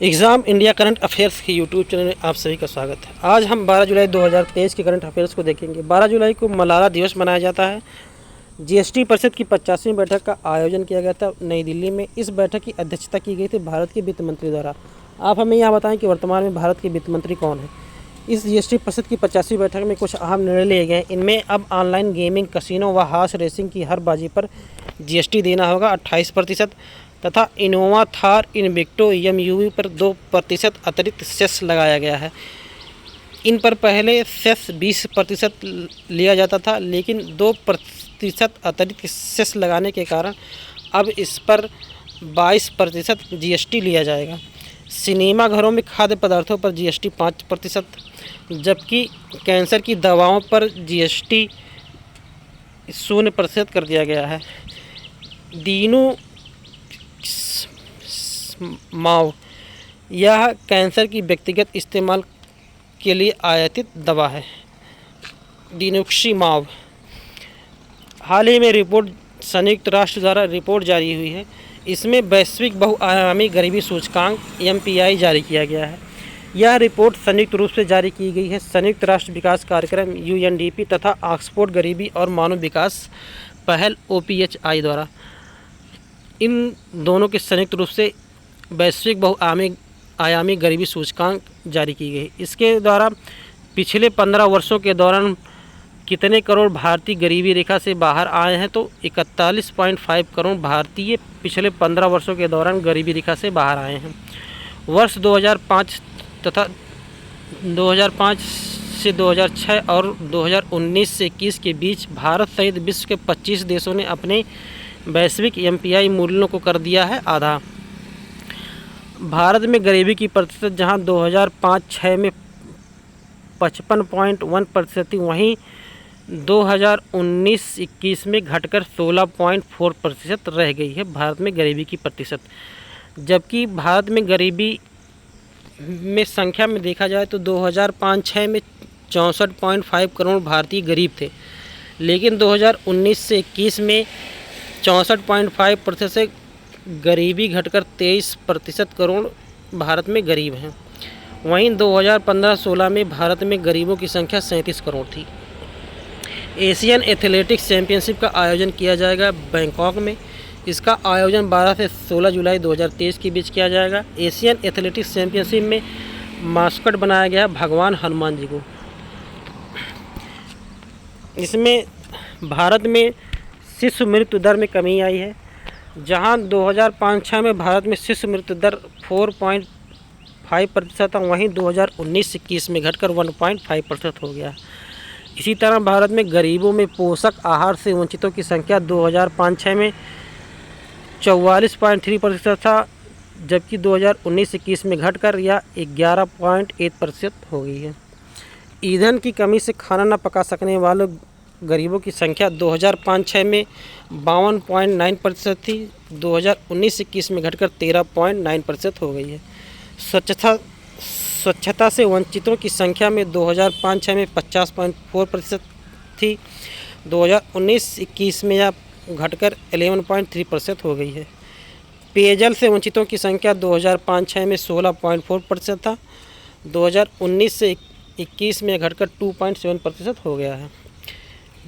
Exam India current affairs की YouTube channel में आप सभी का स्वागत है। आज हम 12 जुलाई 2023 के करंट अफेयर्स को देखेंगे। 12 जुलाई को मलाला दिवस मनाया जाता है। जीएसटी परिषद की 50वीं बैठक का आयोजन किया गया था नई दिल्ली में। इस बैठक की अध्यक्षता की गई थी भारत के वित्त मंत्री द्वारा। आप हमें यह बताएं कि वर्तमान में भारत के वित्त मंत्री कौन है। इस जीएसटी परिषद की 50वीं बैठक में कुछ अहम निर्णय लिए गए। इनमें अब ऑनलाइन गेमिंग, कसिनो व हॉर्स रेसिंग की हर बाजी पर जीएसटी देना होगा 28% तथा इनोवा, थार, इन्विक्टो, एमयूवी पर 2% अतिरिक्त सेस लगाया गया है। इन पर पहले सेस 20% लिया जाता था, लेकिन 2% अतिरिक्त सेस लगाने के कारण अब इस पर 22% जीएसटी लिया जाएगा। सिनेमा घरों में खाद्य पदार्थों पर जीएसटी 5%, जबकि कैंसर की दवाओं पर जीएसटी 0% कर दिया गया है। दीनू माव यह कैंसर की व्यक्तिगत इस्तेमाल के लिए आयातित दवा है। डिनुक्सीमाब। हाल ही में रिपोर्ट संयुक्त राष्ट्र द्वारा रिपोर्ट जारी हुई है। इसमें वैश्विक बहुआयामी गरीबी सूचकांक MPI जारी किया गया है। यह रिपोर्ट संयुक्त रूप से जारी की गई है संयुक्त राष्ट्र विकास कार्यक्रम UNDP तथा ऑक्सफोर्ड गरीबी और मानव विकास पहल OPHI द्वारा। इन दोनों के संयुक्त रूप से वैश्विक बहुआयामी गरीबी सूचकांक जारी की गई। इसके द्वारा पिछले 15 वर्षों के दौरान कितने करोड़ भारतीय गरीबी रेखा से बाहर आए हैं, तो 41.5 करोड़ भारतीय पिछले 15 वर्षों के दौरान गरीबी रेखा से बाहर आए हैं। वर्ष 2005 तथा 2005 से 2006 और 2019 से 21 के बीच भारत सहित विश्व के 25 देशों ने अपने वैश्विक MPI मूल्यों को कर दिया है आधा। भारत में गरीबी की प्रतिशत जहां 2005-06 में 55.1% थी, वहीं 2019-21 में घटकर 16.4% रह गई है भारत में गरीबी की प्रतिशत। जबकि भारत में गरीबी में संख्या में देखा जाए तो 2005-06 में 64.5 करोड़ भारतीय गरीब थे, लेकिन 2019 से 21 में 64.5% से गरीबी घटकर 23% करोड़ भारत में गरीब हैं। वहीं 2015-16 में भारत में गरीबों की संख्या 37 करोड़ थी। एशियन एथलेटिक्स चैंपियनशिप का आयोजन किया जाएगा बैंकॉक में। इसका आयोजन 12 से 16 जुलाई 2023 के बीच किया जाएगा। एशियन एथलेटिक्स चैंपियनशिप में मास्कट बनाया गया भगवान हनुमान जी को। इसमें भारत में शिशु मृत्यु दर में कमी आई है। जहां 2005-06 में भारत में शिशु मृत्यु दर 4.5% था, वहीं 2019-21 में घटकर 1.5% हो गया। इसी तरह भारत में गरीबों में पोषक आहार से वंचितों की संख्या 2005-06 में 44.3% था, जबकि 2019-21 में घटकर यह 11.8% हो गई है। ईंधन की कमी से खाना न पका सकने वाले गरीबों की संख्या 2005-06 में 52.9% थी, 2019-21 में घटकर 13.9% हो गई है। स्वच्छता से वंचितों की संख्या में 2005-06 में 50.4% थी, 2019-21 में यह घटकर 11.3% हो गई है। पेयजल से वंचितों की संख्या 2005-06 में 16.4% था, 2019 से 21 में घटकर 2.7% हो गया है।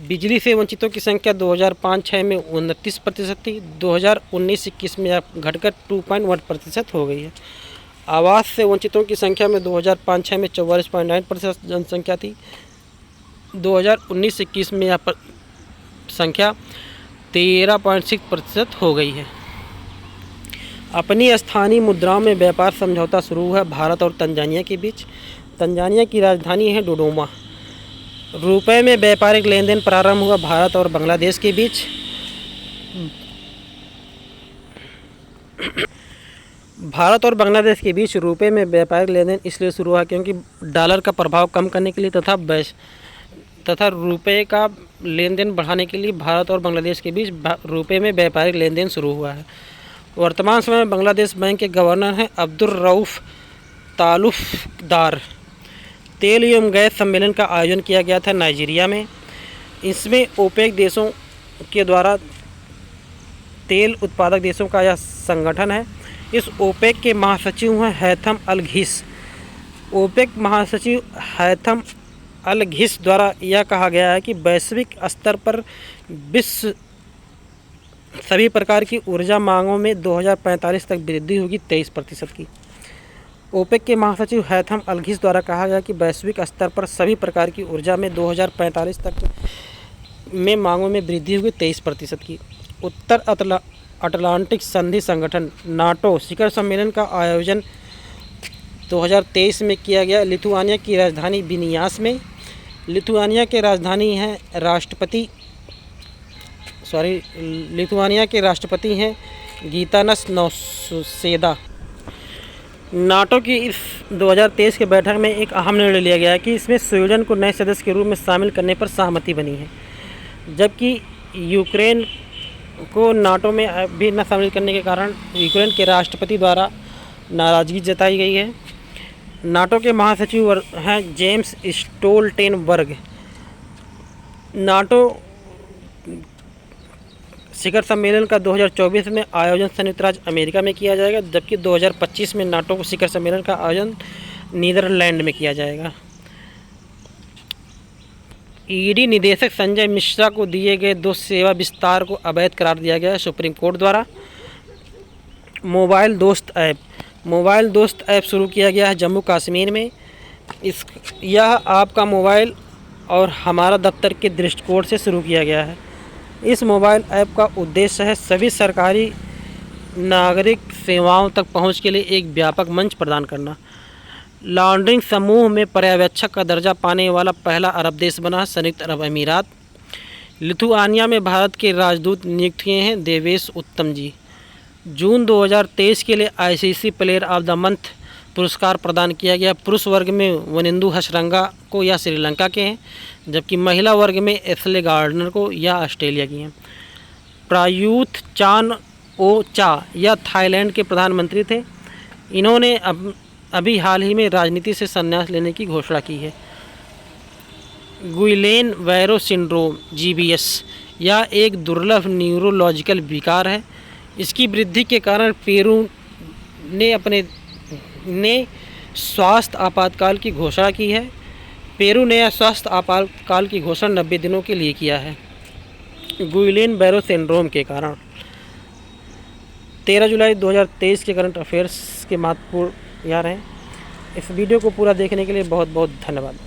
बिजली से वंचितों की संख्या 2005-06 में 29% थी, 2019-21 में यह घटकर 2.1% हो गई है। आवास से वंचितों की संख्या में 2005-06 में 44.9% जनसंख्या थी, 2019-21 में यह संख्या 13.6% हो गई है। अपनी स्थानीय मुद्राओं में व्यापार समझौता शुरू हुआ भारत और तंजानिया के बीच। तंजानिया की राजधानी है डोडोमा। रुपए में व्यापारिक लेन देन प्रारंभ हुआ भारत और बांग्लादेश के बीच। भारत और बांग्लादेश के बीच रुपए में व्यापारिक लेन देन इसलिए शुरू हुआ क्योंकि डॉलर का प्रभाव कम करने के लिए तथा रुपए का लेन देन बढ़ाने के लिए भारत और बांग्लादेश के बीच रुपए में व्यापारिक लेन देन शुरू हुआ है। वर्तमान समय में बांग्लादेश बैंक के गवर्नर हैं अब्दुल रऊफ तालुकदार। तेल एवं गैस सम्मेलन का आयोजन किया गया था नाइजीरिया में। इसमें ओपेक देशों के द्वारा तेल उत्पादक देशों का यह संगठन है। इस ओपेक के महासचिव हैं हैथम अल घिस। ओपेक महासचिव हैथम अल घिस द्वारा यह कहा गया है कि वैश्विक स्तर पर विश्व सभी प्रकार की ऊर्जा मांगों में 2045 तक वृद्धि होगी 23% की। ओपेक के महासचिव हैथम अल घिस द्वारा कहा गया कि वैश्विक स्तर पर सभी प्रकार की ऊर्जा में 2045 तक में मांगों में वृद्धि होगी 23% की। उत्तर अटलांटिक संधि संगठन नाटो शिखर सम्मेलन का आयोजन 2023 में किया गया। लिथुआनिया की राजधानी विनियास में। लिथुआनिया के राष्ट्रपति हैं गीतानस नौसेदा। नाटो की इस 2023 के बैठक में एक अहम निर्णय लिया गया है कि इसमें स्वीडन को नए सदस्य के रूप में शामिल करने पर सहमति बनी है, जबकि यूक्रेन को नाटो में भी न शामिल करने के कारण यूक्रेन के राष्ट्रपति द्वारा नाराज़गी जताई गई है। नाटो के महासचिव हैं जेम्स स्टोल्टेनबर्ग। नाटो शिखर सम्मेलन का 2024 में आयोजन संयुक्त राज्य अमेरिका में किया जाएगा, जबकि 2025 में नाटो शिखर सम्मेलन का आयोजन नीदरलैंड में किया जाएगा। ईडी निदेशक संजय मिश्रा को दिए गए 2 सेवा विस्तार को अवैध करार दिया गया है सुप्रीम कोर्ट द्वारा। मोबाइल दोस्त ऐप शुरू किया गया है जम्मू कश्मीर में। यह आपका मोबाइल और हमारा दफ्तर के दृष्टिकोण से शुरू किया गया है। इस मोबाइल ऐप का उद्देश्य है सभी सरकारी नागरिक सेवाओं तक पहुंच के लिए एक व्यापक मंच प्रदान करना। लॉन्ड्रिंग समूह में पर्यवेक्षक का दर्जा पाने वाला पहला अरब देश बना संयुक्त अरब अमीरात। लिथुआनिया में भारत के राजदूत नियुक्त किए हैं देवेश उत्तम जी। जून 2023 के लिए ICC player of the month पुरस्कार प्रदान किया गया। पुरुष वर्ग में वनिंदु हसरंगा को, यह श्रीलंका के हैं, जबकि महिला वर्ग में एशले गार्डनर को, यह ऑस्ट्रेलिया की हैं। प्रायूथ चान ओ चा यह थाईलैंड के प्रधानमंत्री थे। इन्होंने अभी हाल ही में राजनीति से संन्यास लेने की घोषणा की है। गुइलेन बैरो सिंड्रोम GBS यह एक दुर्लभ न्यूरोलॉजिकल विकार है। इसकी वृद्धि के कारण पेरू ने स्वास्थ्य आपातकाल की घोषणा की है। पेरू ने स्वास्थ्य आपातकाल की घोषणा 90 दिनों के लिए किया है गुइलेन बैरो सिंड्रोम के कारण। 13 जुलाई 2023 के करंट अफेयर्स के महत्वपूर्ण यार हैं। इस वीडियो को पूरा देखने के लिए बहुत बहुत धन्यवाद।